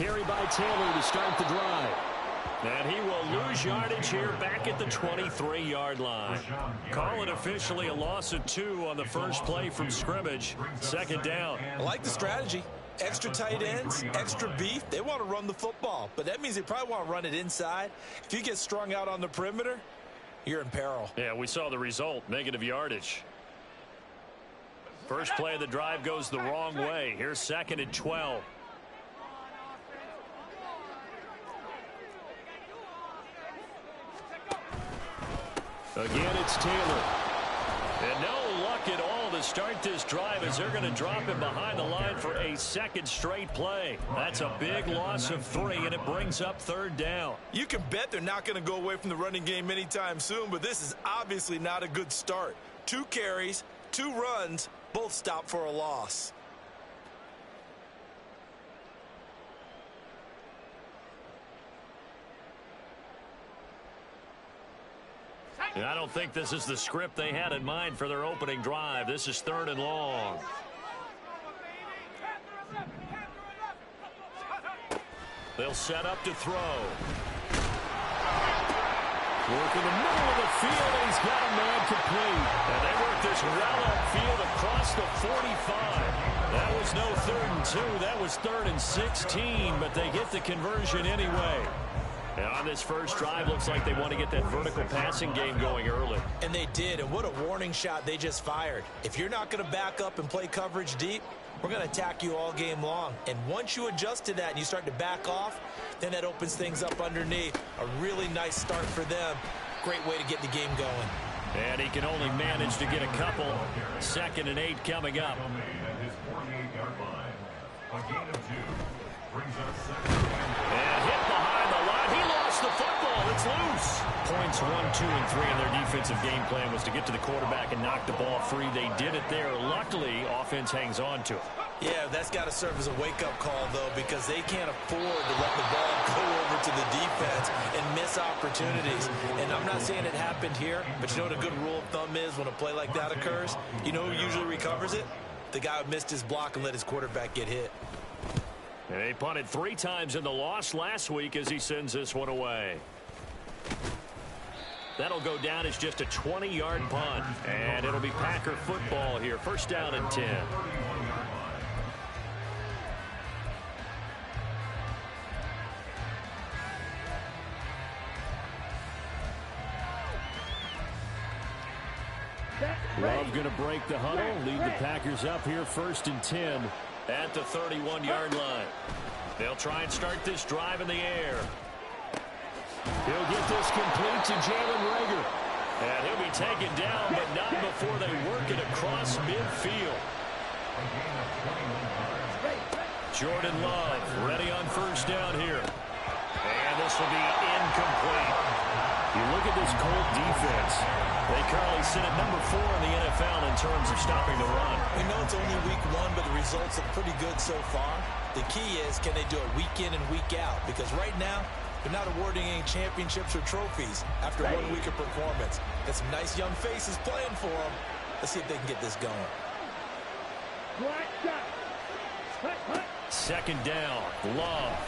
carry by Taylor to start the drive. And he will lose yardage here back at the 23-yard line. Call it officially a loss of 2 on the first play from scrimmage. Second down. I like the strategy. Extra tight ends, extra beef. They want to run the football, but that means they probably want to run it inside. If you get strung out on the perimeter, you're in peril. Yeah, we saw the result, negative yardage. First play of the drive goes the wrong way. Here's second and 12. Again, it's Taylor. And no luck at all to start this drive as they're going to drop him behind the line for a second straight play. That's a big loss of 3, and it brings up third down. You can bet they're not going to go away from the running game anytime soon, but this is obviously not a good start. 2 carries, 2 runs, both stop for a loss. I don't think this is the script they had in mind for their opening drive. This is third and long. They'll set up to throw. Work in the middle of the field, and he's got a man complete. And they work this Rell upfield across the 45. That was no 3rd and 2. That was 3rd and 16, but they get the conversion anyway. And on this first drive, looks like they want to get that vertical passing game going early. And they did, and what a warning shot they just fired. If you're not going to back up and play coverage deep, we're going to attack you all game long. And once you adjust to that and you start to back off, then that opens things up underneath. A really nice start for them. Great way to get the game going. And he can only manage to get a couple. 2nd and 8 coming up. And hit behind the line. He lost the football. It's loose. Points 1, 2, and 3 in their defensive game plan was to get to the quarterback and knock the ball free. They did it there. Luckily, offense hangs on to it. Yeah, that's got to serve as a wake-up call, though, because they can't afford to let the ball go over to the defense and miss opportunities. And I'm not saying it happened here, but you know what a good rule of thumb is when a play like that occurs? You know who usually recovers it? The guy who missed his block and let his quarterback get hit. And they punted 3 times in the loss last week as he sends this one away. That'll go down as just a 20-yard punt. And it'll be Packer football here. First down and 10. Love going to break the huddle, lead the Packers up here 1st and 10 at the 31-yard line. They'll try and start this drive in the air. He'll get this complete to Jalen Reagor. And he'll be taken down, but not before they work it across midfield. Jordan Love ready on first down here. And this will be incomplete. You look at this Colt defense. They currently sit at number 4 in the NFL in terms of stopping the run. We know it's only week 1, but the results are pretty good so far. The key is, can they do it week in and week out? Because right now, they're not awarding any championships or trophies after 1 week of performance. Got some nice young faces playing for them. Let's see if they can get this going. Second down, Love.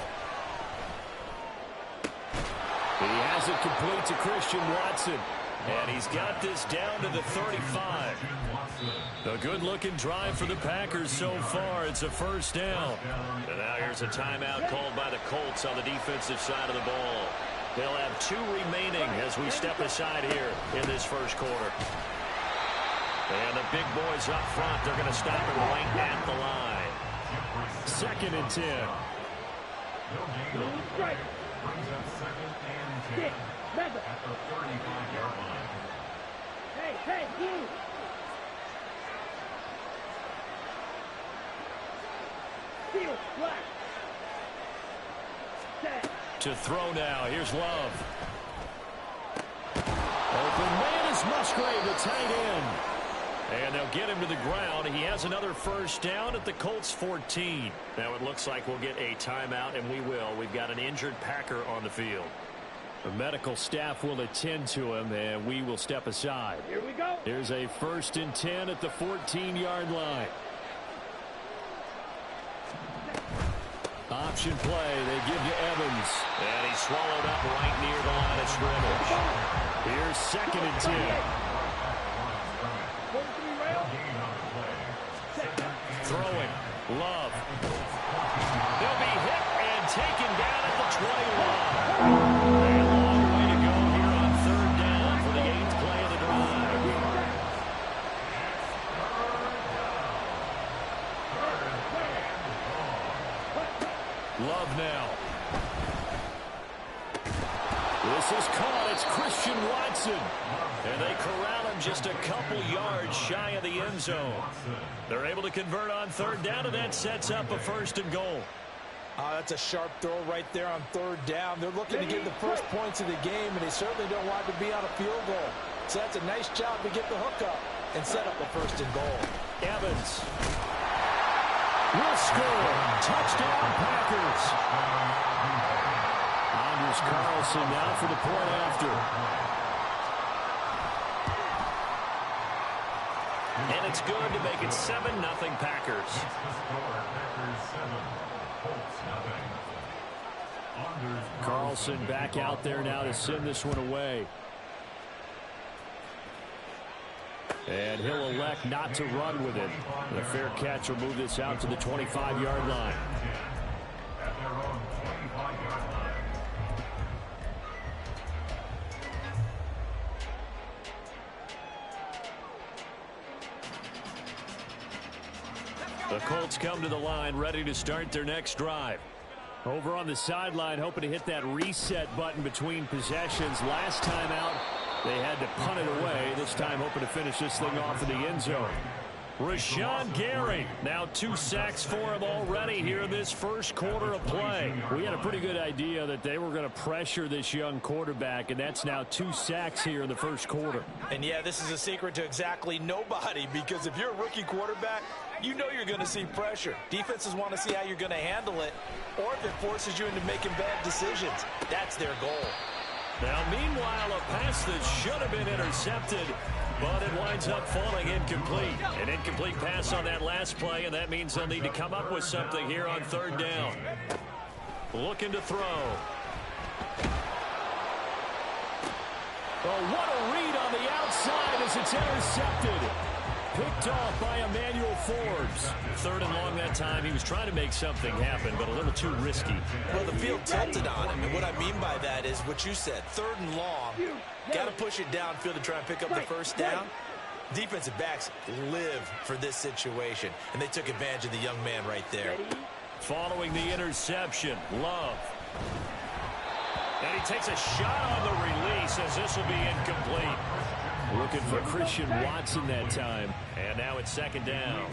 He has it complete to Christian Watson. And he's got this down to the 35. A good-looking drive for the Packers so far. It's a first down. And now here's a timeout called by the Colts on the defensive side of the ball. They'll have 2 remaining as we step aside here in this first quarter. And the big boys up front, they're going to stop him right at the line. 2nd and 10. Brings up 2nd and 10 at the 35-yard line. Hey, you! Field, black. To throw now, here's Love. Open man is Musgrave, the tight end. And they'll get him to the ground. He has another first down at the Colts 14. Now it looks like we'll get a timeout, and we will. We've got an injured Packer on the field. The medical staff will attend to him, and we will step aside. Here we go. Here's a 1st and 10 at the 14-yard line. Option play, they give to Evans. And he's swallowed up right near the line of scrimmage. Here's 2nd and 10. Throwing, Love. They'll be hit and taken down at the 20 line. A long way to go here on 3rd down for the 8th play of the drive. Love now. This is caught. It's Christian Watson. And they corral him just a couple yards shy of the end zone. They're able to convert on 3rd down, and that sets up a 1st and goal. That's a sharp throw right there on 3rd down. They're looking to get the first points of the game, and they certainly don't want to be on a field goal. So that's a nice job to get the hook up and set up a 1st and goal. Evans will score. Touchdown, Packers. Anders Carlson now for the point after. And it's good to make it 7-0 Packers. Carlson back out there now to send this one away. And he'll elect not to run with it. And a fair catch will move this out to the 25-yard line. The Colts come to the line, ready to start their next drive. Over on the sideline, hoping to hit that reset button between possessions. Last time out, they had to punt it away. This time, hoping to finish this thing off in the end zone. Rashawn Gary, now 2 sacks for him already here in this first quarter of play. We had a pretty good idea that they were going to pressure this young quarterback, and that's now 2 sacks here in the first quarter. And yeah, this is a secret to exactly nobody, because if you're a rookie quarterback, you know you're going to see pressure. Defenses want to see how you're going to handle it, or if it forces you into making bad decisions. That's their goal. Now, meanwhile, a pass that should have been intercepted, but it winds up falling incomplete. An incomplete pass on that last play, and that means they'll need to come up with something here on 3rd down. Looking to throw. Oh, what a read on the outside as it's intercepted. Picked off by Emmanuel Forbes. 3rd and long that time. He was trying to make something happen, but a little too risky. Well, the field tilted on him, and what I mean by that is what you said. 3rd and long. Got to push it downfield to try and pick up the first down. Defensive backs live for this situation, and they took advantage of the young man right there. Following the interception, Love. And he takes a shot on the release as this will be incomplete. Looking for Christian Watson that time. And now it's 2nd down.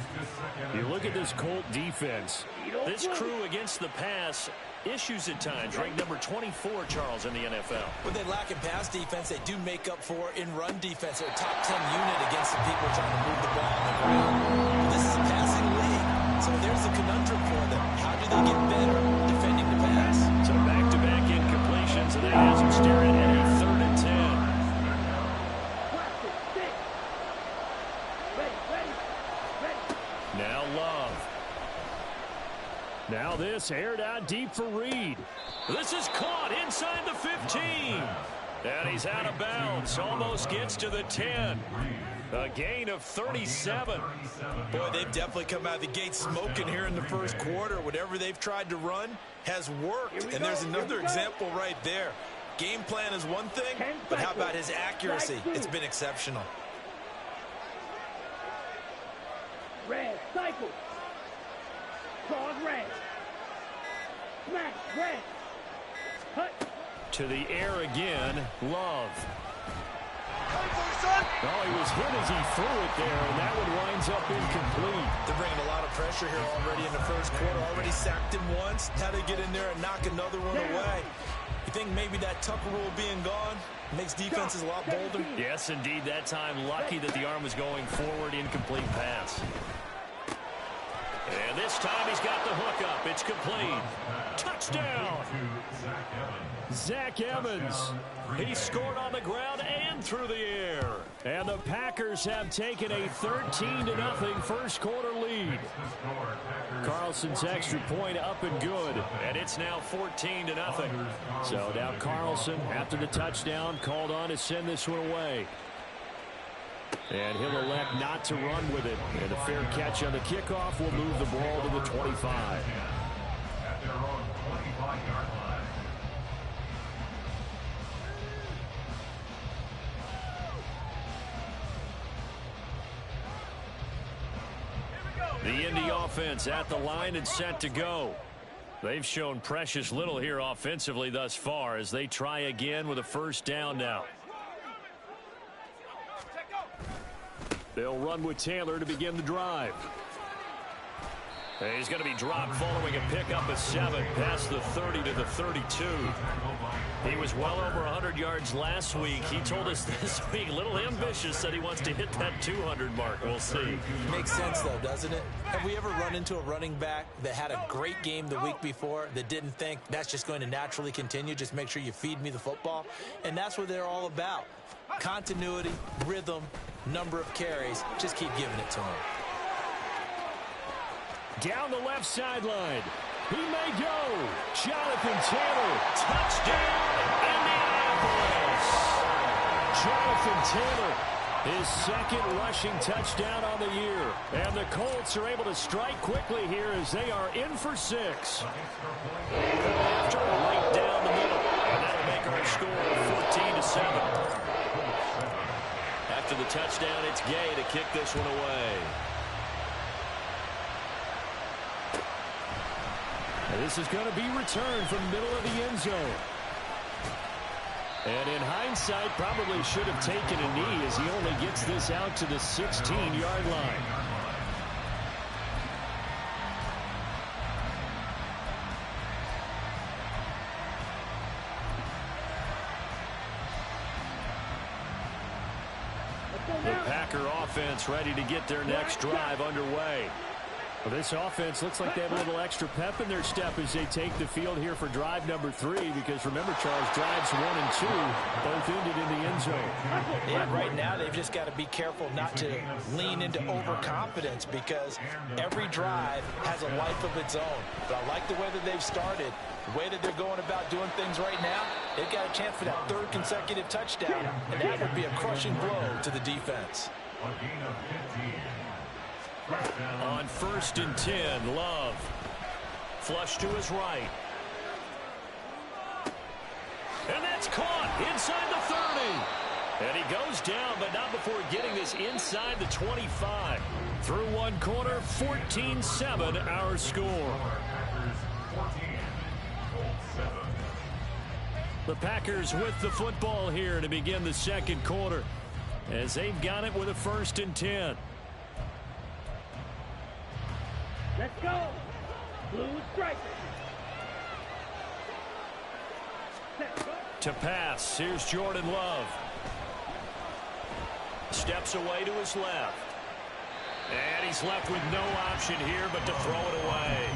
You look at this Colt defense. This crew against the pass, issues at times. Ranked number 24, Charles, in the NFL. When they lack in pass defense, they do make up for in run defense. They're a top 10 unit against the people trying to move the ball on the ground. But this is a passing league. So there's a conundrum for them. How do they get better defending the pass? So back-to-back incompletions, and that has them staring at a 3rd and 10. Now Love. Now this aired out deep for Reed. This is caught inside the 15. And he's out of bounds. Almost gets to the 10. A gain of 37. Boy, they've definitely come out of the gate smoking here in the first quarter. Whatever they've tried to run has worked. And there's another example right there. Game plan is one thing, but how about his accuracy? It's been exceptional. Rell, cycle. Cross Rell. Smash, Rell. Cut. To the air again, Love. Oh, he was hit as he threw it there, and that one winds up incomplete. They're bringing a lot of pressure here already in the first quarter. Already sacked him once. How they get in there and knock another one away? You think maybe that Tucker rule being gone makes defenses a lot bolder? Yes, indeed. That time, lucky that the arm was going forward. Incomplete pass. And this time he's got the hook up. It's complete. Touchdown. Zach Evans. He scored on the ground and through the air. And the Packers have taken a 13-0 first quarter lead. Carlson's extra point up and good. And it's now 14-0. So now Carlson, after the touchdown, called on to send this one away. And he'll elect not to run with it. And a fair catch on the kickoff will move the ball to the 25. At their own 25-yard line. The Indy offense at the line and set to go. They've shown precious little here offensively thus far as they try again with a first down now. They'll run with Taylor to begin the drive. He's going to be dropped following a pickup of 7 past the 30 to the 32. He was well over 100 yards last week. He told us this week, a little ambitious, said he wants to hit that 200 mark. We'll see. Makes sense, though, doesn't it? Have we ever run into a running back that had a great game the week before that didn't think that's just going to naturally continue? Just make sure you feed me the football. And that's what they're all about. Continuity, rhythm, number of carries. Just keep giving it to him. Down the left sideline. He may go. Jonathan Taylor. Touchdown, Indianapolis. Jonathan Taylor, his second rushing touchdown on the year. And the Colts are able to strike quickly here as they are in for 6. After right down the middle. And that'll make our score 14-7. After the touchdown, it's Gay to kick this one away. And this is going to be returned from the middle of the end zone. And in hindsight, probably should have taken a knee as he only gets this out to the 16-yard line. The Packer offense ready to get their next drive underway. Well, this offense looks like they have a little extra pep in their step as they take the field here for drive number 3, because remember, Charles, drives 1 and 2 both ended in the end zone. Yeah, right now they've just got to be careful not to lean into overconfidence, because every drive has a life of its own. But I like the way that they've started, the way that they're going about doing things right now. They've got a chance for that 3rd consecutive touchdown, and that would be a crushing blow to the defense. A gain of 15. On 1st and 10, Love. Flush to his right. And that's caught inside the 30. And he goes down, but not before getting this inside the 25. Through one quarter, 14-7 our score. The Packers with the football here to begin the second quarter, as they've got it with a 1st and 10. Let's go. Blue strike. To pass, here's Jordan Love. Steps away to his left. And he's left with no option here but to throw it away.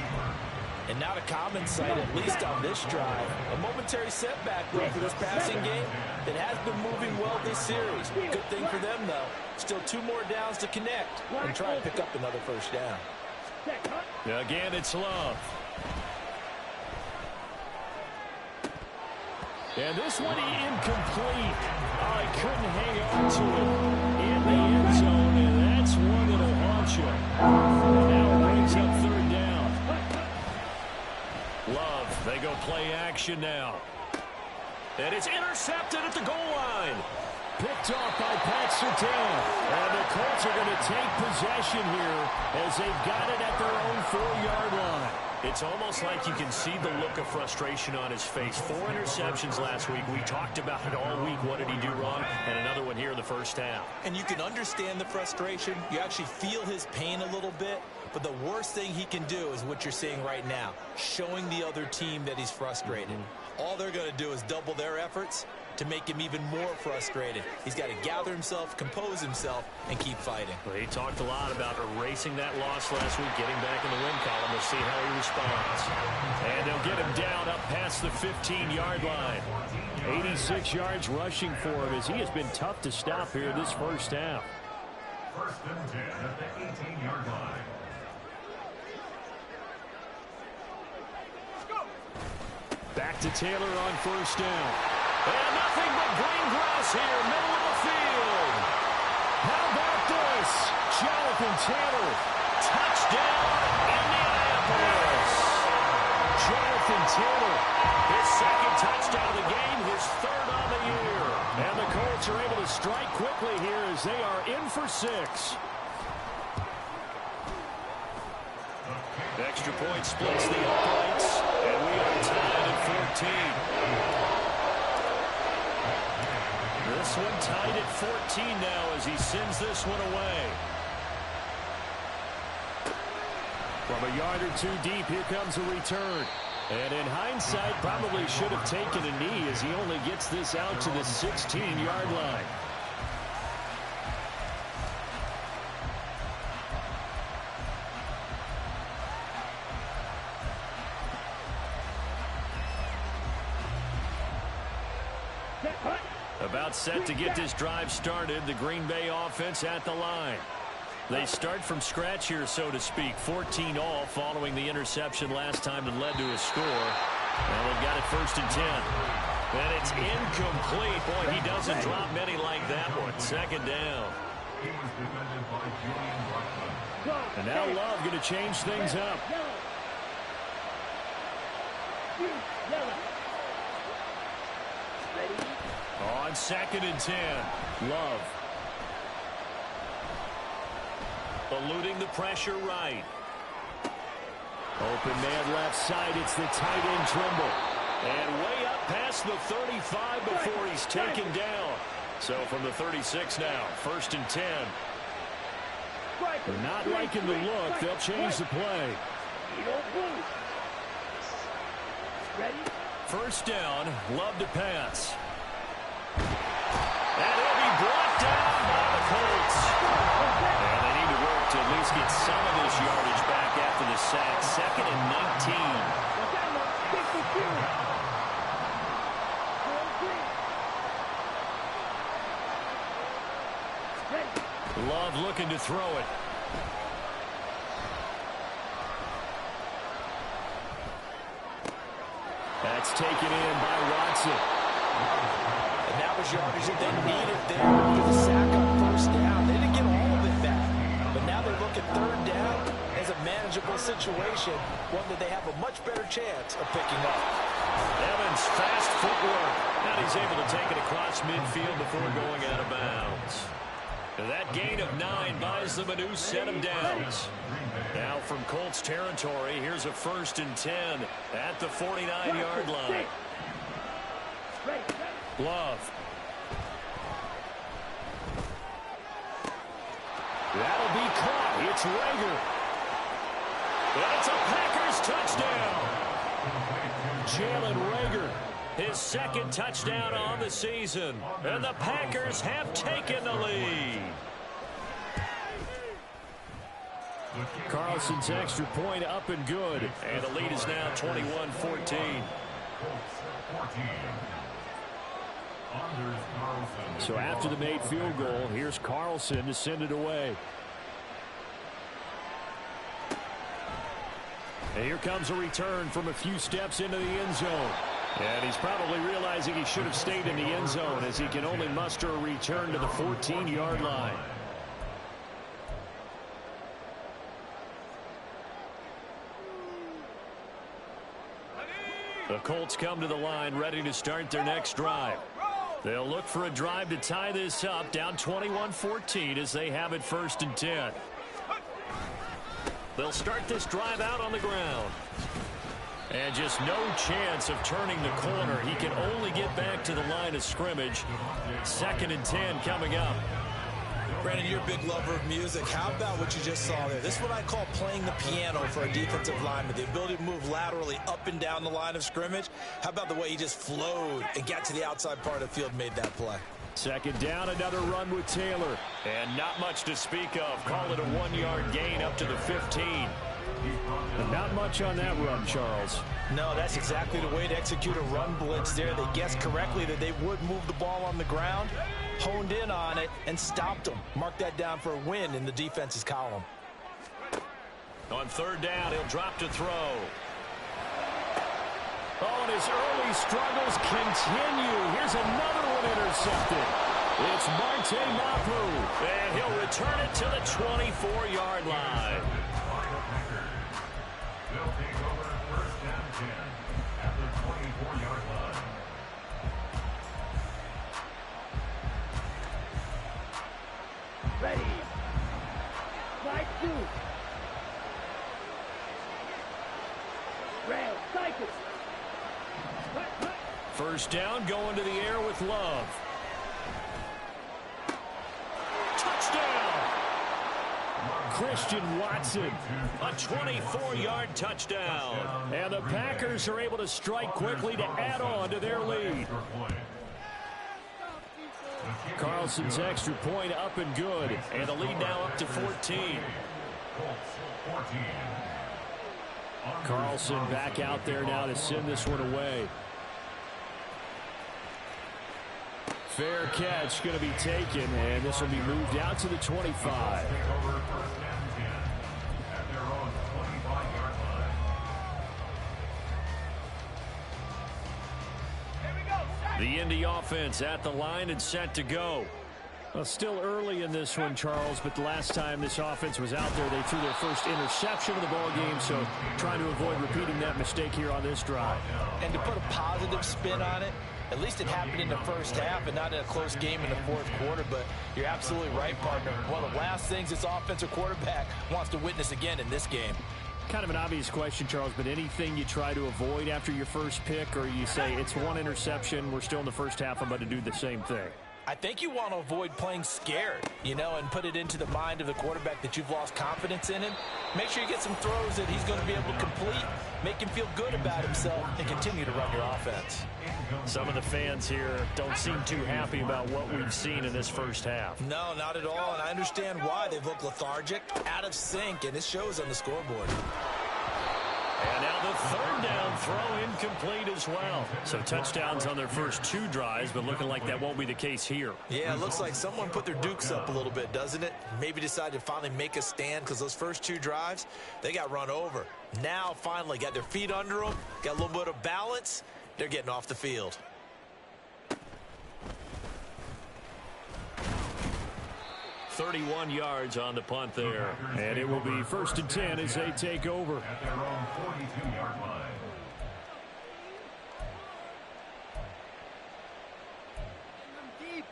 And not a common sight, at least on this drive. A momentary setback, though, for this passing game that has been moving well this series. Good thing for them, though. Still 2 more downs to connect and try and pick up another first down. Again, it's Love. And this one incomplete. Oh, he couldn't hang on to it in the end zone, and that's one that'll haunt you. Now it brings up 3rd down. Love, they go play action now. And it's intercepted at the goal line. Picked off by Pat Surtain. And the Colts are going to take possession here as they've got it at their own 4-yard line. It's almost like you can see the look of frustration on his face. 4 interceptions last week. We talked about it all week. What did he do wrong? And another one here in the first half. And you can understand the frustration. You actually feel his pain a little bit. But the worst thing he can do is what you're seeing right now, showing the other team that he's frustrated. all they're going to do is double their efforts to make him even more frustrated. He's got to gather himself, compose himself, and keep fighting. Well, he talked a lot about erasing that loss last week, getting back in the win column. We'll see how he responds. And they'll get him down up past the 15-yard line. 86 yards rushing for him as he has been tough to stop here this first half. First and 10 at the 18-yard line. Back to Taylor on first down. And nothing but green grass here, middle of the field. How about this? Jonathan Taylor, touchdown, Indianapolis. Jonathan Taylor, his second touchdown of the game, his third on the year. And the Colts are able to strike quickly here as they are in for 6. Extra point splits the uprights, and we are tied at 14. This one tied at 14 now as he sends this one away. From a yard or two deep, here comes a return. And in hindsight, probably should have taken a knee as he only gets this out to the 16-yard line. About set to get this drive started, the Green Bay offense at the line. They start from scratch here, so to speak. 14 all following the interception last time that led to a score. And they've got it first and 10. And it's incomplete. Boy, he doesn't drop many like that one. Second down. And now Love going to change things up. On second and 10, Love. Eluding the pressure right. Open man left side, it's the tight end Trimble. And way up past the 35 before he's taken down. So from the 36 now, first and 10. They're not liking the look, they'll change the play. First down, Love to pass. And he'll be brought down by the Colts. And they need to work to at least get some of this yardage back after the sack. Second and 19. Love looking to throw it. That's taken in by Watson. And that was yardage that they needed there with the sack on first down. They didn't get all of it back. But now they look at third down as a manageable situation, one that they have a much better chance of picking up. Evans, fast footwork. And he's able to take it across midfield before going out of bounds. That gain of 9 buys them a new set of downs. Now from Colts territory, here's a first and 10 at the 49-yard line. Love. That'll be caught. It's Rager. That's a Packers touchdown. Jalen Rager, his second touchdown on the season. And the Packers have taken the lead. Carlson's extra point up and good. And the lead is now 21-14. So after the made field goal, here's Carlson to send it away. And here comes a return from a few steps into the end zone. And he's probably realizing he should have stayed in the end zone as he can only muster a return to the 14-yard line. The Colts come to the line ready to start their next drive. They'll look for a drive to tie this up, down 21-14 as they have it first and 10. They'll start this drive out on the ground. And just no chance of turning the corner. He can only get back to the line of scrimmage. Second and 10 coming up. Brandon, you're a big lover of music. How about what you just saw there? This is what I call playing the piano for a defensive lineman. The ability to move laterally up and down the line of scrimmage. How about the way he just flowed and got to the outside part of the field and made that play? Second down, another run with Taylor. And not much to speak of. Call it a 1-yard gain up to the 15. And not much on that run, Charles. No, that's exactly the way to execute a run blitz there. They guessed correctly that they would move the ball on the ground, honed in on it, and stopped them. Mark that down for a win in the defense's column. On third down, he'll drop to throw. Oh, and his early struggles continue. Here's another one intercepted. It's Marte Mapu, and he'll return it to the 24-yard line. They'll take over first down 10 at the 24-yard line. Ready. Slide 2. Rell, cycle. First down, going to the air with Love. Touchdown! Christian Watson, a 24-yard touchdown. And the Packers are able to strike quickly to add on to their lead. Carlson's extra point up and good. And the lead now up to 14. Carlson back out there now to send this one away. Fair catch going to be taken, and this will be moved out to the 25. The Indy offense at the line and set to go. Well, still early in this one, Charles, but the last time this offense was out there, they threw their first interception of the ball game, so trying to avoid repeating that mistake here on this drive. And to put a positive spin on it, at least it happened in the first half and not in a close game in the fourth quarter, but you're absolutely right, partner. One of the last things this offensive quarterback wants to witness again in this game. Kind of an obvious question, Charles, but anything you try to avoid after your first pick, or you say it's one interception, we're still in the first half, I'm about to do the same thing? I think you want to avoid playing scared, and put it into the mind of the quarterback that you've lost confidence in him. Make sure you get some throws that he's going to be able to complete, make him feel good about himself, and continue to run your offense. Some of the fans here don't seem too happy about what we've seen in this first half. No, not at all, and I understand why. They've looked lethargic, out of sync, and it shows on the scoreboard. And now the third down throw incomplete as well. So touchdowns on their first 2 drives, but looking like that won't be the case here. Yeah, it looks like someone put their dukes up a little bit, doesn't it? Maybe decided to finally make a stand because those first 2 drives, they got run over. Now finally got their feet under them, got a little bit of balance. They're getting off the field. .31 yards on the punt there. And it will be 1st and 10 as they take over. At their own 42-yard line. Deep.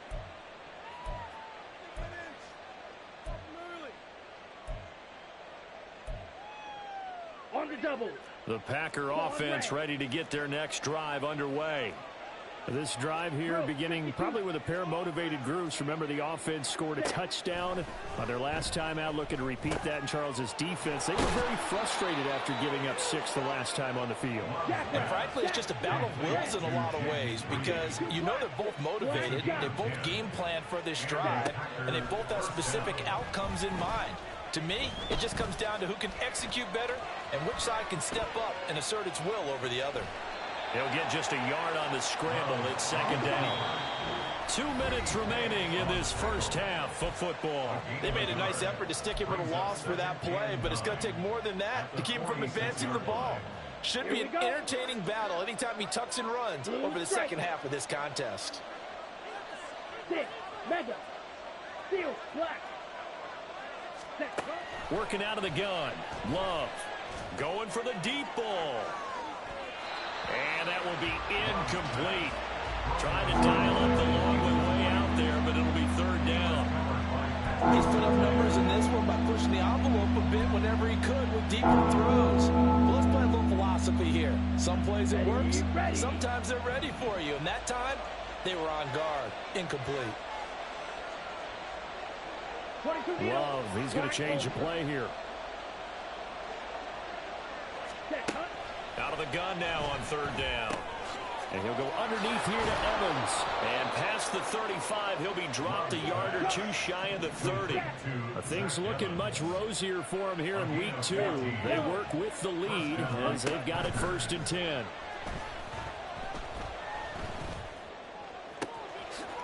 On the double. The Packer offense ready to get their next drive underway. This drive here beginning probably with a pair of motivated groups. Remember, the offense scored a touchdown on their last time out. Looking to repeat that in Charles's defense. They were very frustrated after giving up 6 the last time on the field. And frankly, it's just a battle of wills in a lot of ways because they're both motivated. They both game plan for this drive, and they both have specific outcomes in mind. To me, it just comes down to who can execute better and which side can step up and assert its will over the other. He'll get just a yard on the scramble. It's 2nd down. 2 minutes remaining in this first half of football. They made a nice effort to stick him with a loss for that play, but it's going to take more than that to keep him from advancing the ball. Should be an entertaining battle anytime he tucks and runs over the second half of this contest. 6, mega, steel, black. Working out of the gun. Love going for the deep ball. And that will be incomplete. Trying to dial up the long way out there, but it'll be 3rd down. He's put up numbers in this one by pushing the envelope a bit whenever he could with deeper throws. Well, let's play a little philosophy here. Some plays it works, sometimes they're ready for you. And that time, they were on guard. Incomplete. Love, he's going to change the play here. Out of the gun now on third down. And he'll go underneath here to Evans. And past the 35, he'll be dropped a yard or two shy of the 30. Things looking much rosier for him here in week 2. They work with the lead as they've got it 1st and 10.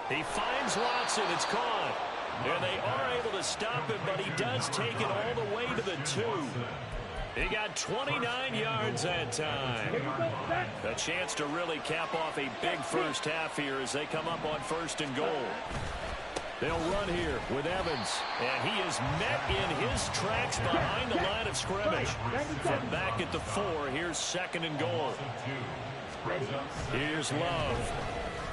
He finds Watson. It's caught. And they are able to stop him, but he does take it all the way to the 2. He got 29 yards that time. A chance to really cap off a big first half here as they come up on 1st and goal. They'll run here with Evans, and he is met in his tracks behind the line of scrimmage. From back at the 4, here's 2nd and goal. Here's Love.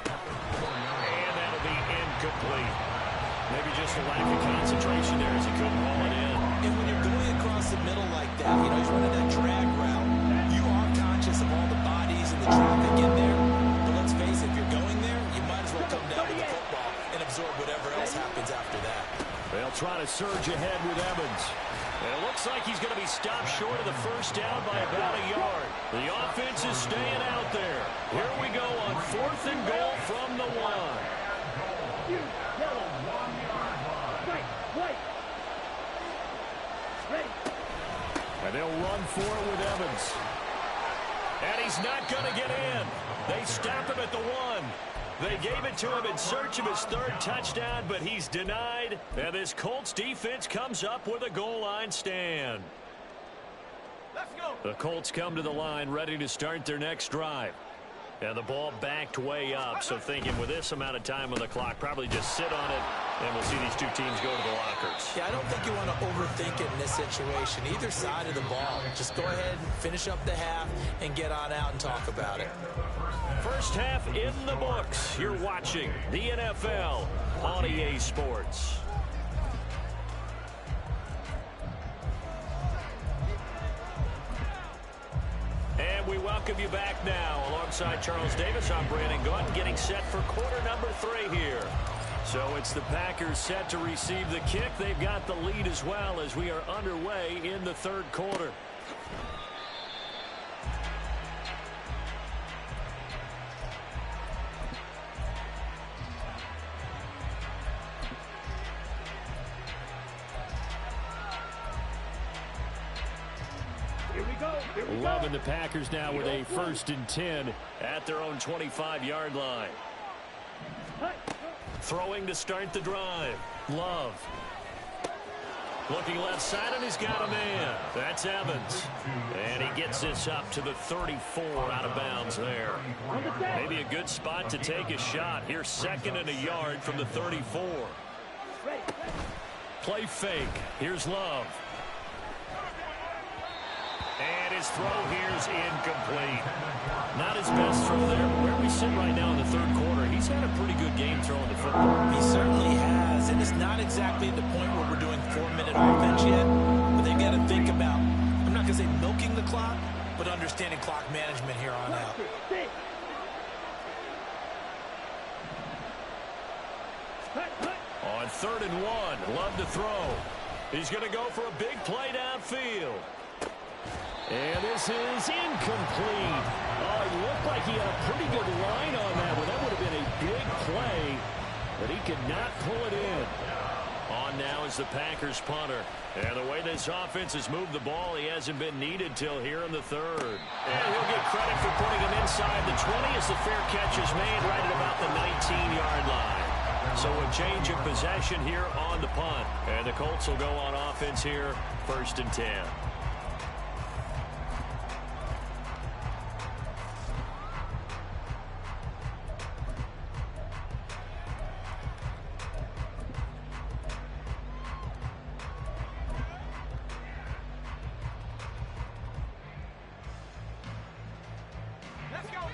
And that'll be incomplete. Maybe just a lack of concentration there as he couldn't roll it in. And when you're going across the middle like that, you know, he's running that drag route, you are conscious of all the bodies and the traffic in there. But let's face it, if you're going there, you might as well come down with the football and absorb whatever else happens after that. They'll try to surge ahead with Evans. And it looks like he's going to be stopped short of the first down by about a yard. The offense is staying out there. Here we go on 4th and goal from the 1. And they'll run for it with Evans. And he's not going to get in. They stop him at the 1. They gave it to him in search of his 3rd touchdown, but he's denied. And this Colts defense comes up with a goal line stand. Let's go. The Colts come to the line ready to start their next drive. And the ball backed way up, so thinking with this amount of time on the clock, probably just sit on it, and we'll see these two teams go to the lockers. Yeah, I don't think you want to overthink it in this situation. Either side of the ball. Just go ahead and finish up the half and get on out and talk about it. First half in the books. You're watching the NFL on EA Sports. And we welcome you back now. Alongside Charles Davis, I'm Brandon Gaunt, getting set for quarter number 3 here. So it's the Packers set to receive the kick. They've got the lead as well as we are underway in the 3rd quarter. Loving the Packers now with a 1st and 10 at their own 25-yard line. Throwing to start the drive. Love. Looking left side, and he's got a man. That's Evans. And he gets this up to the 34 out of bounds there. Maybe a good spot to take a shot. Here's 2nd and a yard from the 34. Play fake. Here's Love. And his throw here's incomplete. Not his best throw there. Where we sit right now in the 3rd quarter, he's had a pretty good game throwing the football. He certainly has, and it's not exactly at the point where we're doing 4-minute offense yet, but they've got to think about, I'm not going to say milking the clock, but understanding clock management here on out. On 3rd and 1, Love to throw. He's going to go for a big play downfield. And this is incomplete. Oh, it looked like he had a pretty good line on that one. That would have been a big play, but he could not pull it in. On now is the Packers punter. And the way this offense has moved the ball, he hasn't been needed till here in the 3rd. And he'll get credit for putting him inside the 20 as the fair catch is made right at about the 19-yard line. So a change of possession here on the punt. And the Colts will go on offense here, 1st and 10.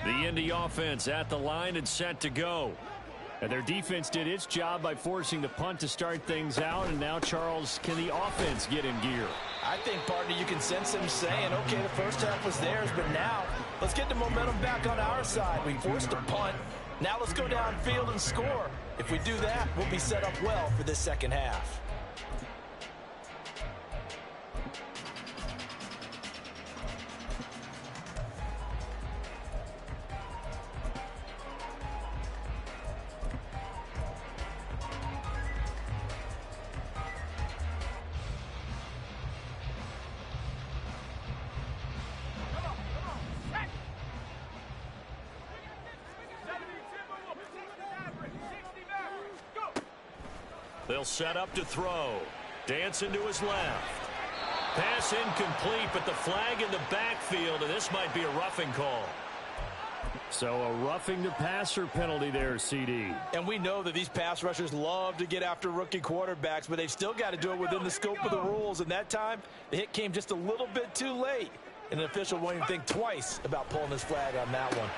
The Indy offense at the line and set to go. And their defense did its job by forcing the punt to start things out. And now, Charles, can the offense get in gear? I think, partner, you can sense them saying, okay, the first half was theirs, but now let's get the momentum back on our side. We forced a punt. Now let's go downfield and score. If we do that, we'll be set up well for this second half. They'll set up to throw. Dancing to his left. Pass incomplete, but the flag in the backfield, and this might be a roughing call. So a roughing the passer penalty there, CD. And we know that these pass rushers love to get after rookie quarterbacks, but they've still got to do it within the scope of the rules. And that time, the hit came just a little bit too late. And an official won't even think twice about pulling his flag on that one.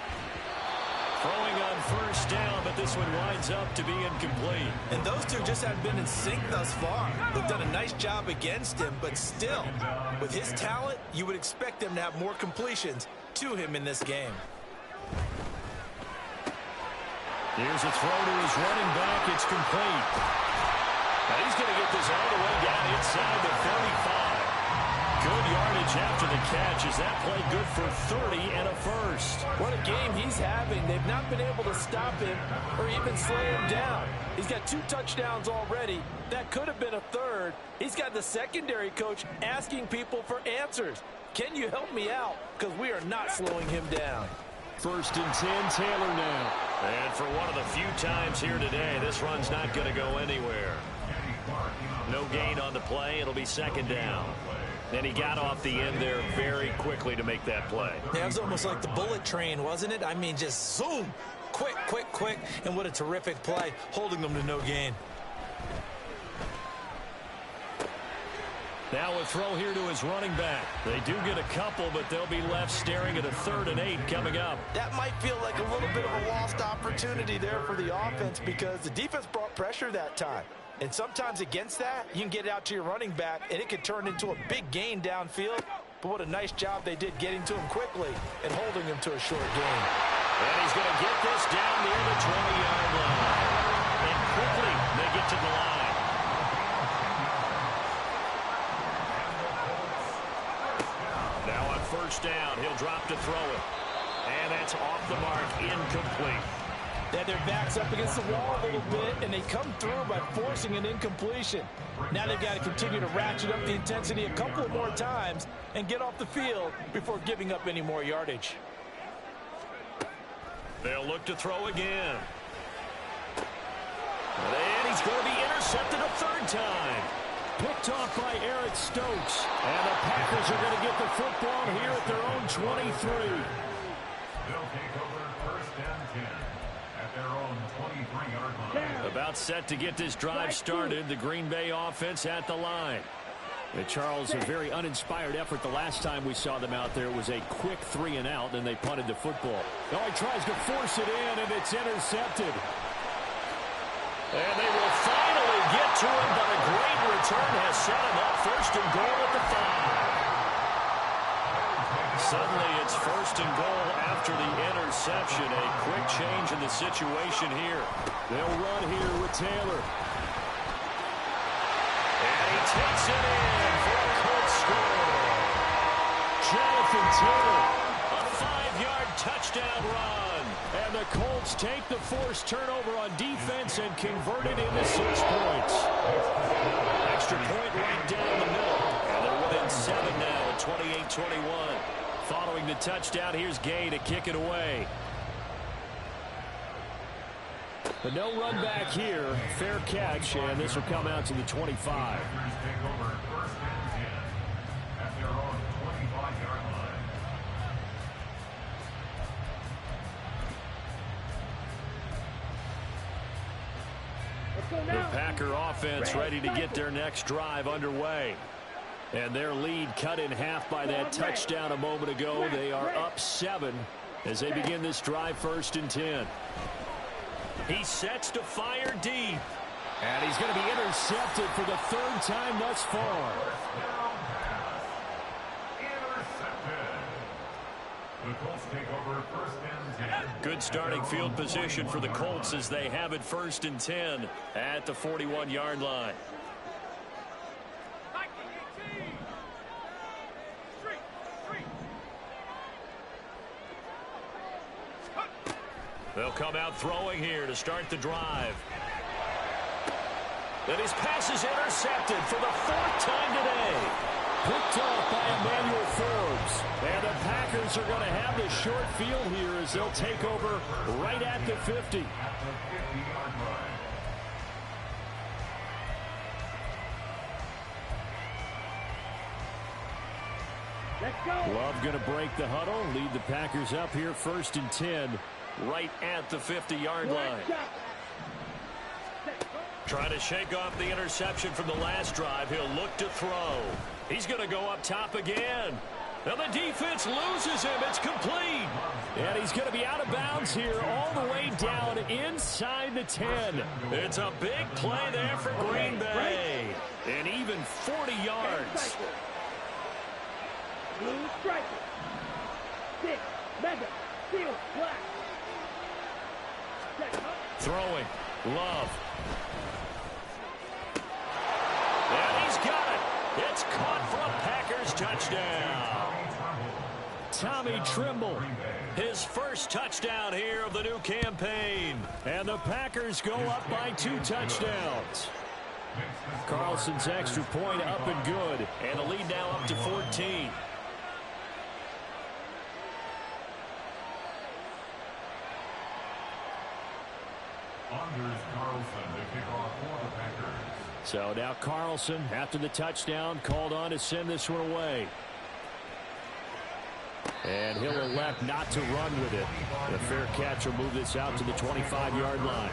Throwing on first down, but this one winds up to be incomplete. And those two just haven't been in sync thus far. They've done a nice job against him, but still, with his talent, you would expect them to have more completions to him in this game. Here's a throw to his running back. It's complete. Now he's going to get this all the way down inside the 35. Good yardage after the catch. Is that play good for 30 and a first? What a game he's having. They've not been able to stop him or even slow him down. He's got 2 touchdowns already. That could have been a third. He's got the secondary coach asking people for answers. Can you help me out? Because we are not slowing him down. First and 10, Taylor now. And for one of the few times here today, this run's not going to go anywhere. No gain on the play. It'll be second down. And he got off the end there very quickly to make that play. Yeah, it was almost like the bullet train, wasn't it? I mean, just zoom. Quick, quick, quick. And what a terrific play, holding them to no gain. Now a throw here to his running back. They do get a couple, but they'll be left staring at a 3rd and 8 coming up. That might feel like a little bit of a lost opportunity there for the offense because the defense brought pressure that time. And sometimes against that, you can get it out to your running back, and it could turn into a big gain downfield. But what a nice job they did getting to him quickly and holding him to a short gain. And he's going to get this down near the 20-yard line. And quickly, they get to the line. Now on first down, he'll drop to throw it. And that's off the mark, incomplete. They had their backs up against the wall a little bit, and they come through by forcing an incompletion. Now they've got to continue to ratchet up the intensity a couple more times and get off the field before giving up any more yardage. They'll look to throw again. And he's going to be intercepted a 3rd time. Picked off by Eric Stokes. And the Packers are going to get the football here at their own 23. They'll take over first and 10 at their own 23-yard line. About set to get this drive started. The Green Bay offense at the line. And Charles, a very uninspired effort the last time we saw them out there. It was a quick 3 and out, and they punted the football. Now he tries to force it in, and it's intercepted. And they will finally get to him, but a great return has set him up. First and goal at the 5. Suddenly it's first and goal after the interception. A quick change in the situation here. They'll run here with Taylor. And he takes it in for a quick score. Jonathan Taylor, a 5-yard touchdown run. And the Colts take the forced turnover on defense and convert it into 6 points. Extra point right down the middle. And they're within 7 now at 28-21. Following the touchdown, here's Gay to kick it away. But no run back here. Fair catch, and this will come out to the 25. Packers take over first and 10 at their own 25-yard line. Let's go The now. Packer offense ready to get their next drive underway. And their lead cut in half by that touchdown a moment ago. They are up 7 as they begin this drive first and 10. He sets to fire deep. And he's going to be intercepted for the 3rd time thus far. Down pass. Intercepted. The Colts take over first and 10. Good starting field position for the Colts as they have it first and 10 at the 41-yard line. They'll come out throwing here to start the drive. And his pass is intercepted for the 4th time today. Picked off by Emmanuel Forbes. And the Packers are going to have the short field here as they'll take over right at the 50. Let's go. Love going to break the huddle, lead the Packers up here 1st and 10, right at the 50-yard line. Trying to shake off the interception from the last drive. He'll look to throw. He's going to go up top again. And the defense loses him. It's complete. And he's going to be out of bounds here all the way down inside the 10. It's a big play there for Green Bay. And even 40 yards. Blue striker. 6, mega, steel, black. Throwing. Love. And he's got it. It's caught for a Packers touchdown. Tommy Trimble, his first touchdown here of the new campaign. And the Packers go up by 2 touchdowns. Carlson's extra point up and good. And the lead now up to 14. Anders Carlson to kick off for the Packers. So now Carlson, after the touchdown, called on to send this one away. And he'll elect not to run with it. The fair catch will move this out to the 25-yard line.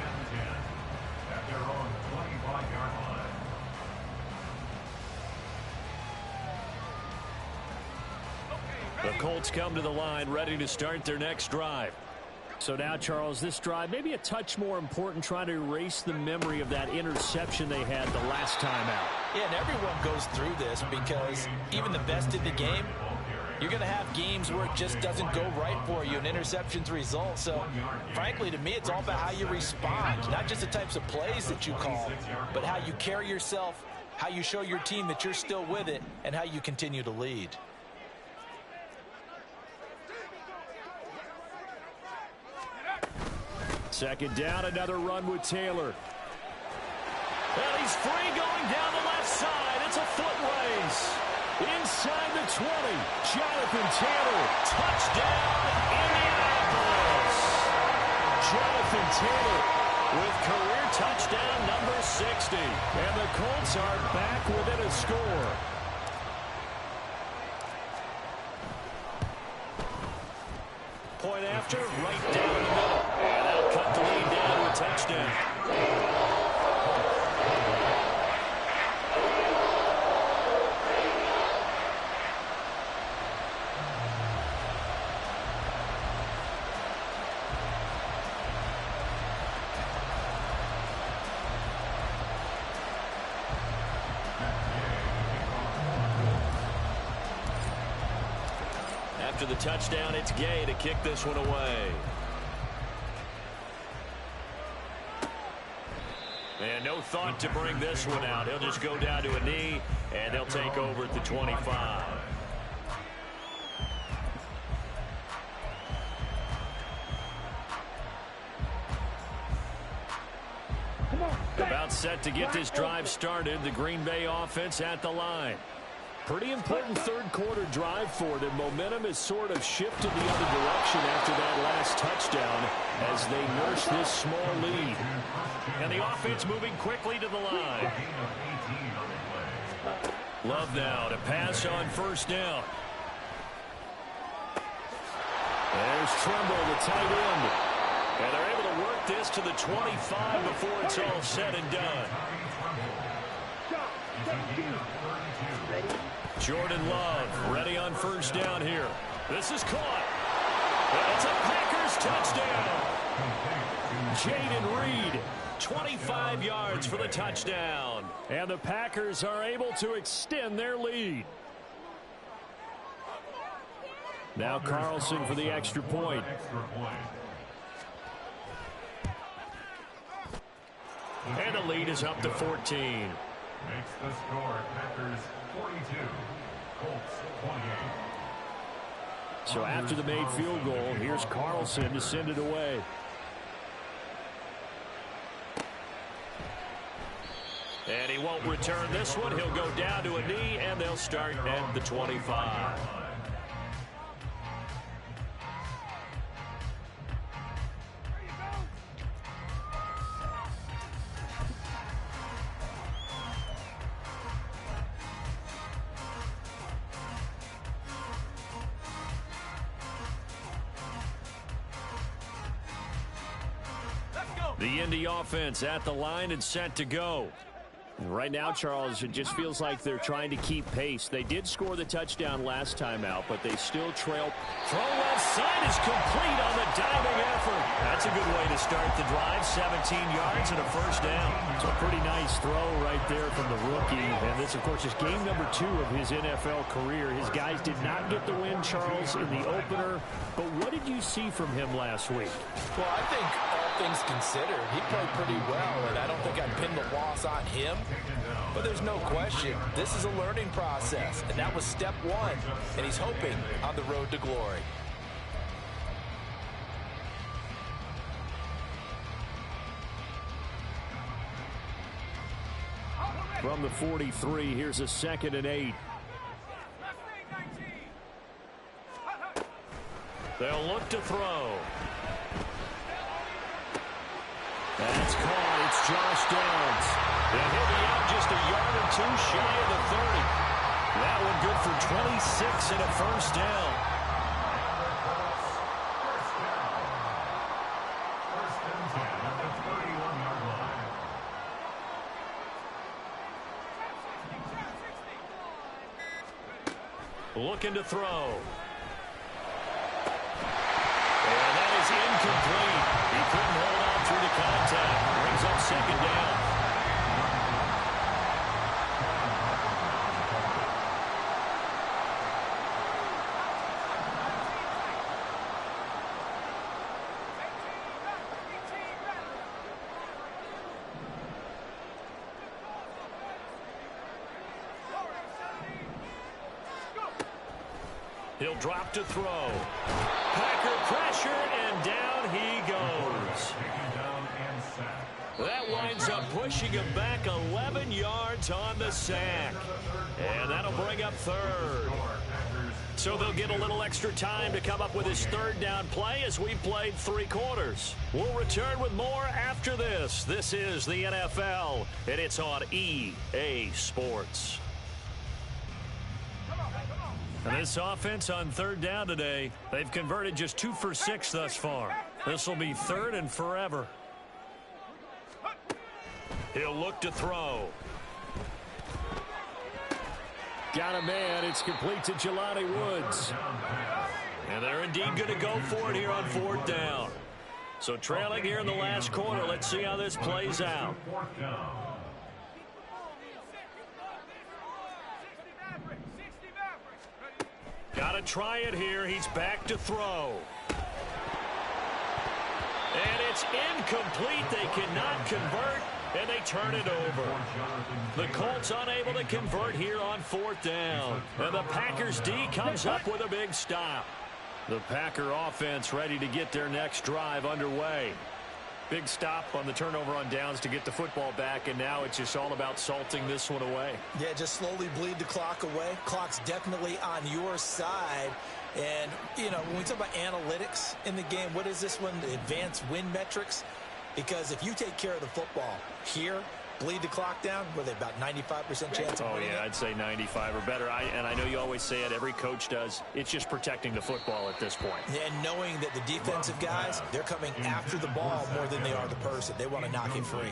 At their own 25-yard line. The Colts come to the line ready to start their next drive. So now, Charles, this drive maybe a touch more important, trying to erase the memory of that interception they had the last time out. Yeah, and everyone goes through this because even the best in the game, you're going to have games where it just doesn't go right for you, and interceptions result. So, frankly, to me, it's all about how you respond, not just the types of plays that you call, but how you carry yourself, how you show your team that you're still with it, and how you continue to lead. Second down, another run with Taylor. And he's free going down the left side. It's a foot race. Inside the 20, Jonathan Taylor. Touchdown, Indianapolis. Jonathan Taylor with career touchdown number 60. And the Colts are back within a score. Point after, right down the middle. And they'll cut the lead down to a touchdown. After the touchdown, it's Gay to kick this one away. And no thought to bring this one out. He'll just go down to a knee, and they'll take over at the 25. About set to get this drive started. The Green Bay offense at the line. Pretty important third quarter drive for them. Momentum has sort of shifted the other direction after that last touchdown as they nurse this small lead. And the offense moving quickly to the line. Love now to pass on first down. There's Trimble, the tight end. And they're able to work this to the 25 before it's all said and done. Jordan Love ready on first down here. This is caught. And it's a Packers touchdown. Jaden Reed, 25 yards for the touchdown. And the Packers are able to extend their lead. Now Carlson for the extra point. And the lead is up to 14. Makes the score Packers 42, Colts 28. So after the made field goal, here's Carlson to send it away. And he won't return this one. He'll go down to a knee, and they'll start at the 25. The Indy offense at the line and set to go. Right now, Charles, it just feels like they're trying to keep pace. They did score the touchdown last time out, but they still trail. Throw left side is complete on the diving effort. That's a good way to start the drive. 17 yards and a first down. It's a pretty nice throw right there from the rookie. And this, of course, is game number 2 of his NFL career. His guys did not get the win, Charles, in the opener. But what did you see from him last week? Well, I think all things considered, he played pretty well, and I don't think I'd pin the loss on him. But there's no question, this is a learning process, and that was step 1, and he's hoping on the road to glory. From the 43, here's a 2nd and 8. They'll look to throw. That's caught. It's Josh Downs. And he'll be out just a yard or 2 shy of the 30. That one good for 26 and a first down. First and 10 at the 31-yard line. Looking to throw. And that is incomplete. He couldn't hold on through the contact. Brings up 2nd down. He'll drop to throw. Packer pressure, and down he goes. That winds up pushing him back 11 yards on the sack. And that'll bring up 3rd. So they'll get a little extra time to come up with his 3rd down play as we played 3 quarters. We'll return with more after this. This is the NFL, and it's on EA Sports. And this offense on 3rd down today, they've converted just 2 for 6 thus far. This will be 3rd and forever. He'll look to throw. Got a man. It's complete to Jelani Woods. And they're indeed going to go for it here on 4th down. So trailing here in the last quarter. Let's see how this plays out. Got to try it here. He's back to throw. And it's incomplete. They cannot convert, and they turn it over. The Colts unable to convert here on 4th down. And the Packers D comes up with a big stop. The Packer offense ready to get their next drive underway. Big stop on the turnover on downs to get the football back, and now it's just all about salting this one away. Yeah, just slowly bleed the clock away. Clock's definitely on your side. And, you know, when we talk about analytics in the game, what is this one? The advanced win metrics? Because if you take care of the football here, bleed the clock down, were they about 95% chance of winning? Oh, yeah, I'd say 95 or better. And I know you always say it, every coach does. It's just protecting the football at this point. And knowing that the defensive guys, they're coming after the ball more than they are the person. They want to knock it free.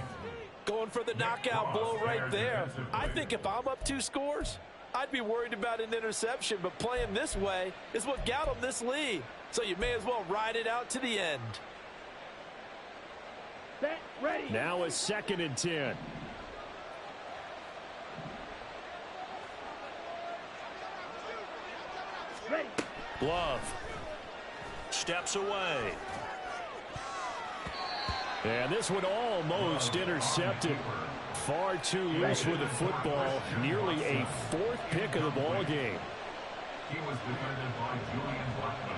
Going for the knockout blow right there. I think if I'm up 2 scores, I'd be worried about an interception, but playing this way is what got them this lead. So you may as well ride it out to the end. Set, ready. Now a 2nd and 10. Ready. Love steps away. And this one almost intercepted. Far too loose with the football. Nearly a 4th pick of the ball game. He was defended by Julian Blackman.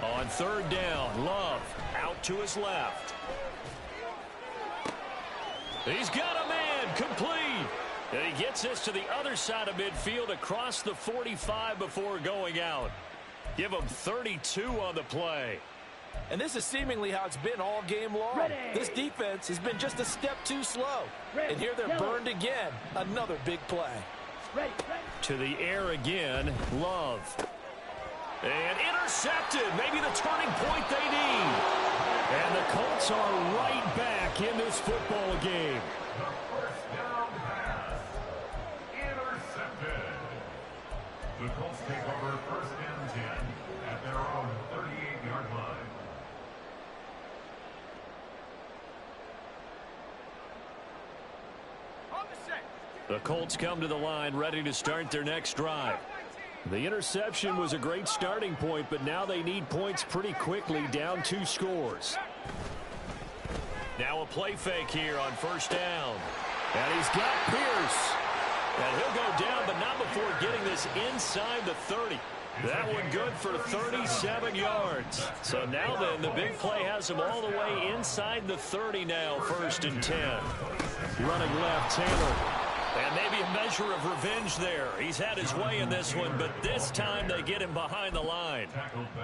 On 3rd down, Love out to his left. He's got a man, complete. And he gets this to the other side of midfield across the 45 before going out. Give him 32 on the play. And this is seemingly how it's been all game long. Ready. This defense has been just a step too slow. Ready. And here they're Yellow. burned again. Another big play. Ready. Ready. To the air again, Love. And intercepted. Maybe the turning point they need. And the Colts are right back in this football game. The first down pass. Intercepted. The Colts take over first and 10 at their own 38-yard line. The Colts come to the line ready to start their next drive. The interception was a great starting point, but now they need points pretty quickly, down 2 scores. Now a play fake here on first down. And he's got Pierce. And he'll go down, but not before getting this inside the 30. That one good for 37 yards. So now then, the big play has him all the way inside the 30 now, first and 10. Running left, Taylor. And maybe a measure of revenge there. He's had his way in this one, but this time they get him behind the line.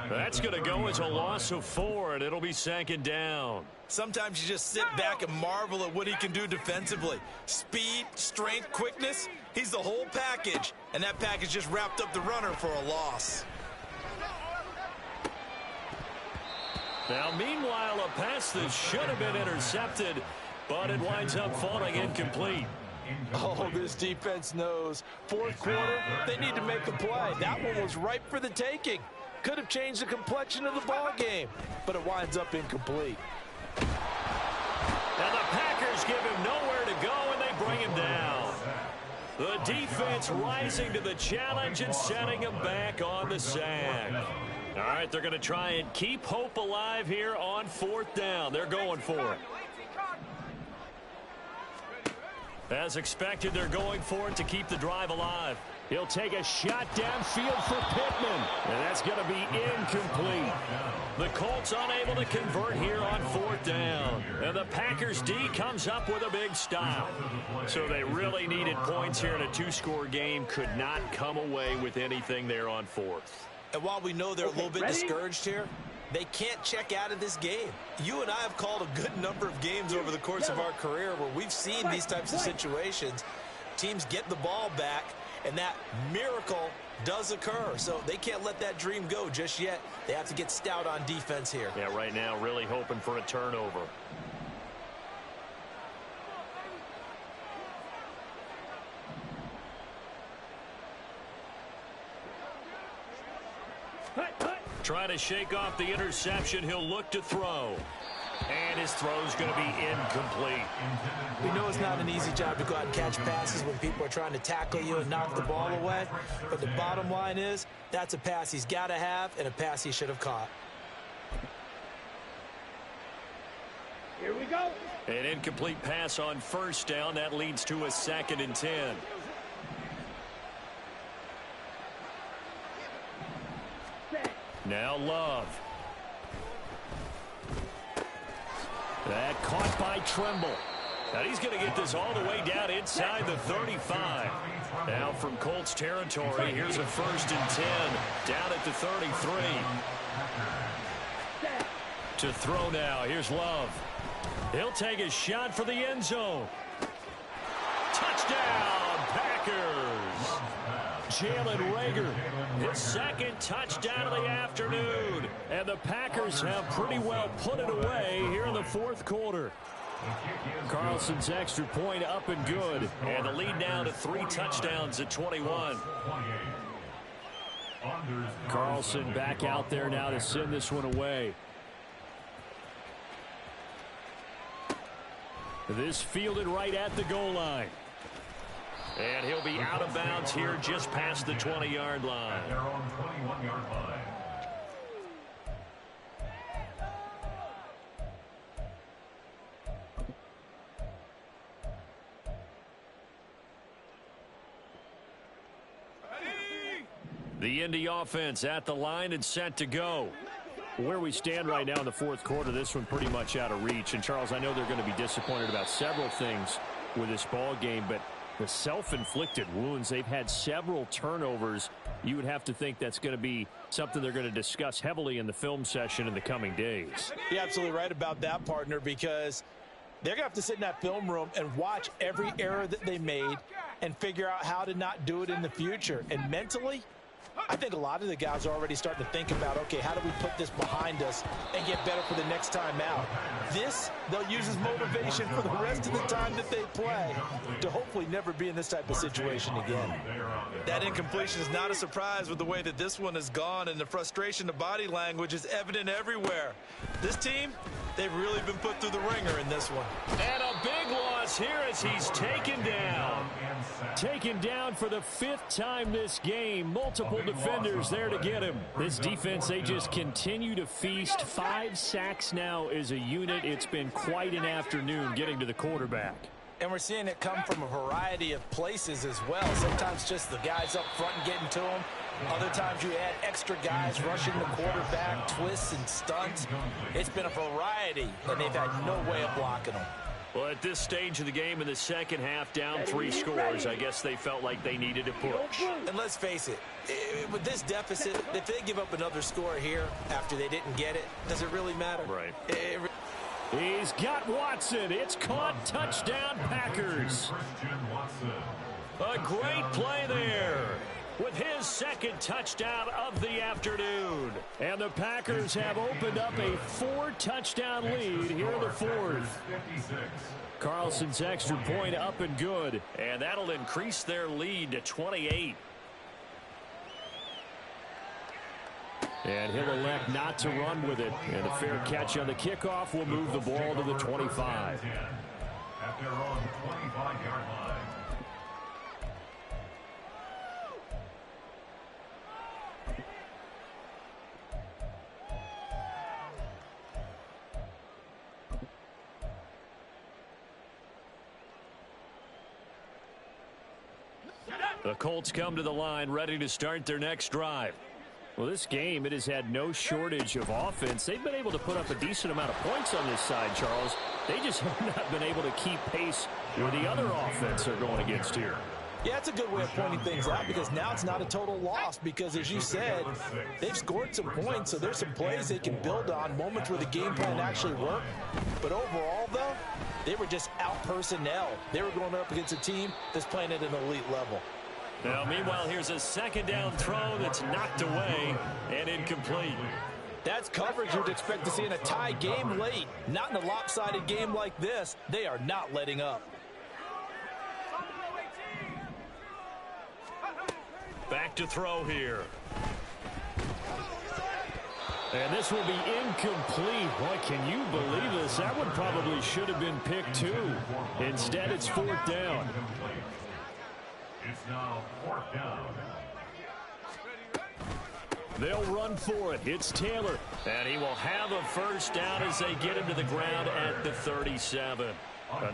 That's going to go as a loss of 4, and it'll be second down. Sometimes you just sit back and marvel at what he can do defensively. Speed, strength, quickness, he's the whole package. And that package just wrapped up the runner for a loss. Now, meanwhile, a pass that should have been intercepted, but it winds up falling incomplete. Oh, this defense knows. Fourth quarter, they need to make a play. That one was ripe for the taking. Could have changed the complexion of the ball game, but it winds up incomplete. And the Packers give him nowhere to go, and they bring him down. The defense rising to the challenge and setting him back on the sack. All right, they're going to try and keep hope alive here on fourth down. They're going for it. As expected, they're going for it to keep the drive alive. He'll take a shot downfield for Pittman. And that's going to be incomplete. The Colts unable to convert here on fourth down. And the Packers D comes up with a big stop. So they really needed points here in a 2-score game. Could not come away with anything there on fourth. And while we know they're a little bit discouraged here, they can't check out of this game. You and I have called a good number of games over the course of our career where we've seen these types of situations. Teams get the ball back, and that miracle does occur. So they can't let that dream go just yet. They have to get stout on defense here. Yeah, right now really hoping for a turnover. Trying to shake off the interception. He'll look to throw. And his throw's going to be incomplete. We know it's not an easy job to go out and catch passes when people are trying to tackle you and knock the ball away. But the bottom line is, that's a pass he's got to have and a pass he should have caught. Here we go. An incomplete pass on first down. That leads to a second and 10. Now Love. That caught by Tremble. Now he's going to get this all the way down inside the 35. Now from Colts territory, here's a first and 10 down at the 33. To throw now, here's Love. He'll take a shot for the end zone. Touchdown, Packers. Jalen Reagor, his second touchdown of the afternoon. And the Packers have pretty well put it away here in the fourth quarter. Carlson's extra point up and good. And the lead now to 3 touchdowns at 21. Carlson back out there now to send this one away. This fielded right at the goal line. And he'll be out of bounds here just past the 20-yard line. Their own 21-yard line. The Indy offense at the line and set to go. Where we stand right now in the fourth quarter, this one pretty much out of reach. And, Charles, I know they're going to be disappointed about several things with this ball game, but the self-inflicted wounds, they've had several turnovers. You would have to think that's going to be something they're going to discuss heavily in the film session in the coming days. You're absolutely right about that, partner, because they're going to have to sit in that film room and watch every error that they made and figure out how to not do it in the future. And mentally, I think a lot of the guys are already starting to think about, okay, how do we put this behind us and get better for the next time out? This, they'll use as motivation for the rest of the time that they play to hopefully never be in this type of situation again. That incompletion is not a surprise with the way that this one has gone, and the frustration, the body language is evident everywhere. This team, they've really been put through the ringer in this one. And a big loss here as he's taken down. Taken down for the 5th time this game. Multiple defenders there to get him. This defense, they just continue to feast. 5 sacks now as a unit. It's been quite an afternoon getting to the quarterback. And we're seeing it come from a variety of places as well. Sometimes just the guys up front and getting to him. Other times you add extra guys rushing the quarterback, twists and stunts. It's been a variety, and they've had no way of blocking them. Well, at this stage of the game in the second half, down 3 scores, I guess they felt like they needed to push. And let's face it, with this deficit, if they give up another score here after they didn't get it, does it really matter? Right. He's got Watson. It's caught. Touchdown, Packers. A great play there with his 2nd touchdown of the afternoon. And the Packers have opened up a 4-touchdown lead here in the 4th. Carlson's extra point up and good. And that'll increase their lead to 28. And he'll elect not to run with it. And a fair catch on the kickoff will move the ball to the 25. At their own 25-yard line. The Colts come to the line ready to start their next drive. Well, this game, it has had no shortage of offense. They've been able to put up a decent amount of points on this side, Charles. They just have not been able to keep pace with the other offense they're going against here. Yeah, it's a good way of pointing things out because now it's not a total loss because, as you said, they've scored some points, so there's some plays they can build on, moments where the game plan actually worked. But overall, though, they were just out personnel. They were going up against a team that's playing at an elite level. Now, meanwhile, here's a 2nd down throw that's knocked away and incomplete. That's coverage you'd expect to see in a tie game late. Not in a lopsided game like this. They are not letting up. Back to throw here. And this will be incomplete. Boy, can you believe this? That one probably should have been picked too. Instead, it's 4th down. It's now 4th down. They'll run for it. It's Taylor. And he will have a 1st down as they get him to the ground at the 37.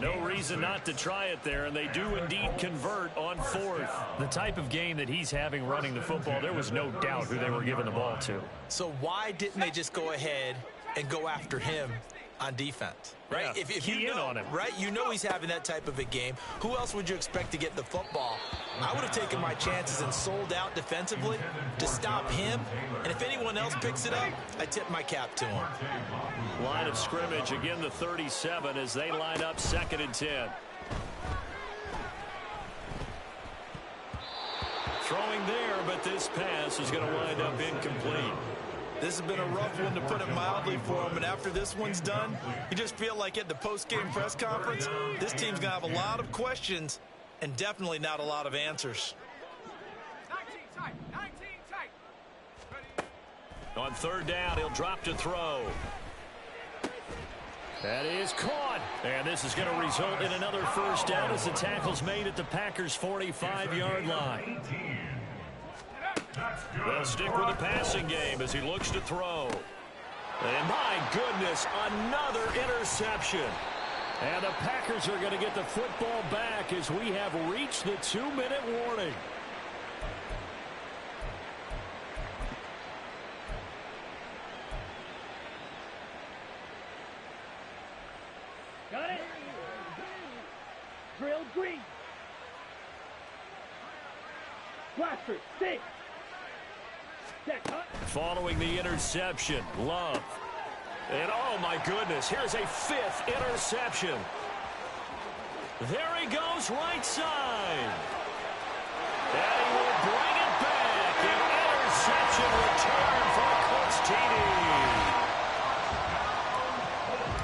No reason not to try it there, and they do indeed convert on 4th. The type of game that he's having running the football, there was no doubt who they were giving the ball to. So why didn't they just go ahead and go after him on defense? Right? Yeah, if key you know, in on him. right? You know he's having that type of a game. Who else would you expect to get the football? I would have taken my chances and sold out defensively to stop him. And if anyone else picks it up, I tip my cap to him. Line of scrimmage, again the 37 as they line up 2nd and 10. Throwing there, but this pass is going to wind up incomplete. This has been a rough one, to put it mildly, for him. And after this one's done, you just feel like at the post-game press conference, this team's going to have a lot of questions and definitely not a lot of answers. 19 tight. On 3rd down, he'll drop to throw. That is caught. And this is going to result in another 1st down as the tackle's made at the Packers' 45-yard line. They'll stick with the passing game as he looks to throw. And my goodness, another interception. And the Packers are going to get the football back as we have reached the 2-minute warning. Got it. Drill green. Blaster, 6. Following the interception, Love. And oh my goodness, here's a 5th interception. There he goes, right side. And he will bring it back and interception return for a Colts TD.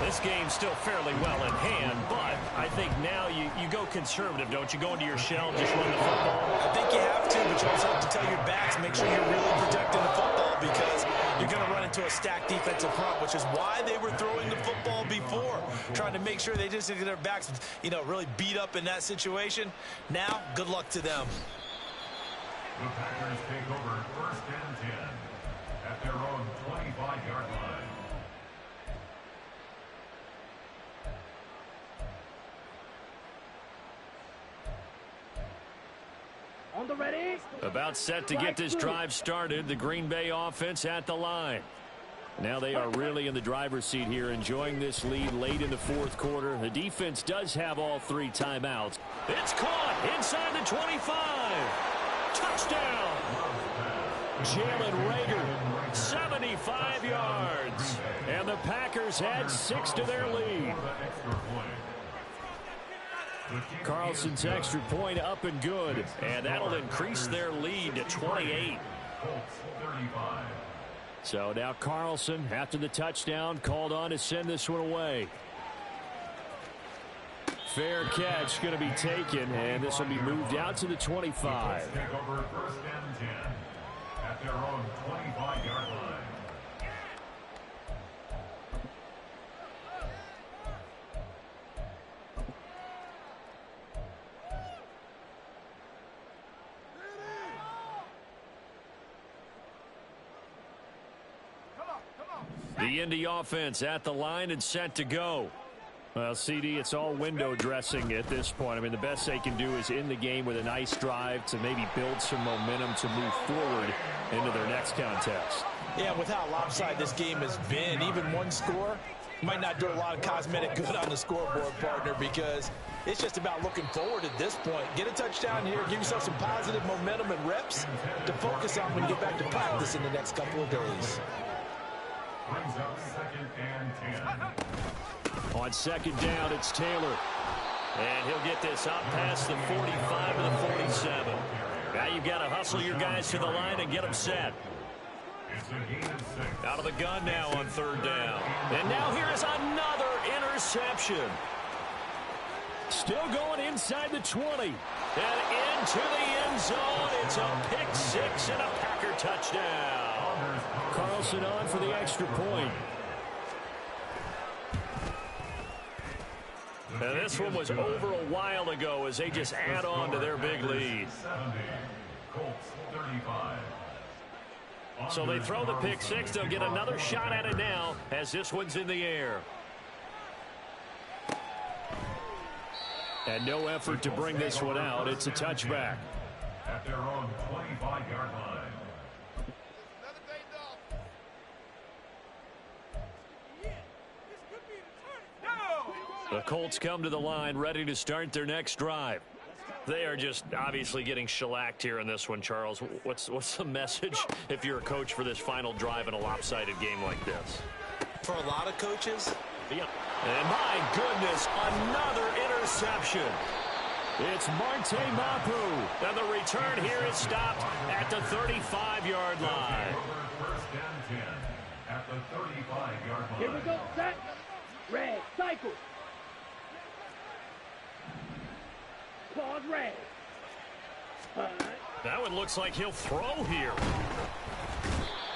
This game's still fairly well in hand, but I think now you go conservative, don't you? Go into your shell and just run the football. I think you have to, but you also have to tell your backs, make sure you're really protecting the football because you're going to run into a stacked defensive front, which is why they were throwing the football before, trying to make sure they just get their backs, really beat up in that situation. Now, good luck to them. The Packers take over 1st and 10 at their own 25-yard line. On the ready. About set to get this drive started. The Green Bay offense at the line. Now they are really in the driver's seat here, enjoying this lead late in the 4th quarter. The defense does have all 3 timeouts. It's caught inside the 25. Touchdown. Jalen Reagor, 75 yards. And the Packers add 6 to their lead. Carlson's extra point up and good, and that'll increase their lead to 28. So now Carlson, after the touchdown, called on to send this one away. Fair catch going to be taken, and this will be moved out to the 25. Take over 1st and 10 at their own 25-yard line. The Indy offense at the line and set to go. Well, CD, it's all window dressing at this point. I mean, the best they can do is in the game with a nice drive to maybe build some momentum to move forward into their next contest. Yeah, with how lopsided this game has been, even one score might not do a lot of cosmetic good on the scoreboard, partner, because it's just about looking forward at this point. Get a touchdown here, give yourself some positive momentum and reps to focus on when you get back to practice in the next couple of days. Brings up 2nd and 10. On 2nd down, it's Taylor. And he'll get this up past the 45 to the 47. Now you've got to hustle your guys to the line and get them set. It's a gain of 6. Out of the gun now on 3rd down. And now here is another interception. Still going inside the 20. And into the end zone. It's a pick 6 and a Packer touchdown. Carlson on for the extra point. And this one was over a while ago as they just add on to their big lead. 70. Colts 35. So they throw the pick 6. They'll get another shot at it now as this one's in the air. And no effort to bring this one out. It's a touchback. At their own 25-yard line. The Colts come to the line ready to start their next drive. They are just obviously getting shellacked here in this one, Charles. What's the message if you're a coach for this final drive in a lopsided game like this? For a lot of coaches. Yep. And my goodness, another interception. It's Marte Mapu. And the return here is stopped at the 35-yard line. 1st and 10 at the 35-yard line. Here we go, set. Red, cycle. Pause, red. That one looks like he'll throw here.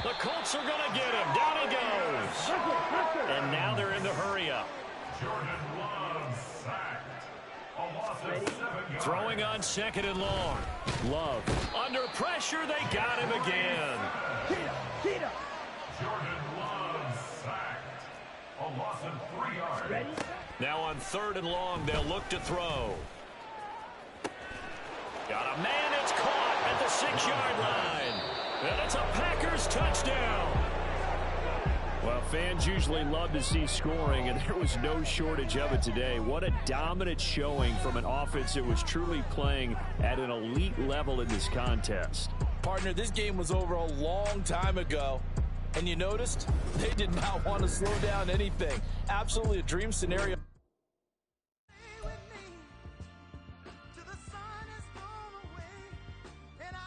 The Colts are going to get him. Down he goes. And now they're in the hurry up. Jordan Love sacked. A loss of 7 yards. Throwing on 2nd and long. Love. Under pressure, they got him again. Cheetah. Jordan Love sacked. A loss of 3 yards. Ready? Now on 3rd and long, they'll look to throw. Got a man, it's caught at the 6-yard line. And it's a Packers touchdown. Well, fans usually love to see scoring, and there was no shortage of it today. What a dominant showing from an offense that was truly playing at an elite level in this contest. Partner, this game was over a long time ago. And you noticed they did not want to slow down anything. Absolutely a dream scenario.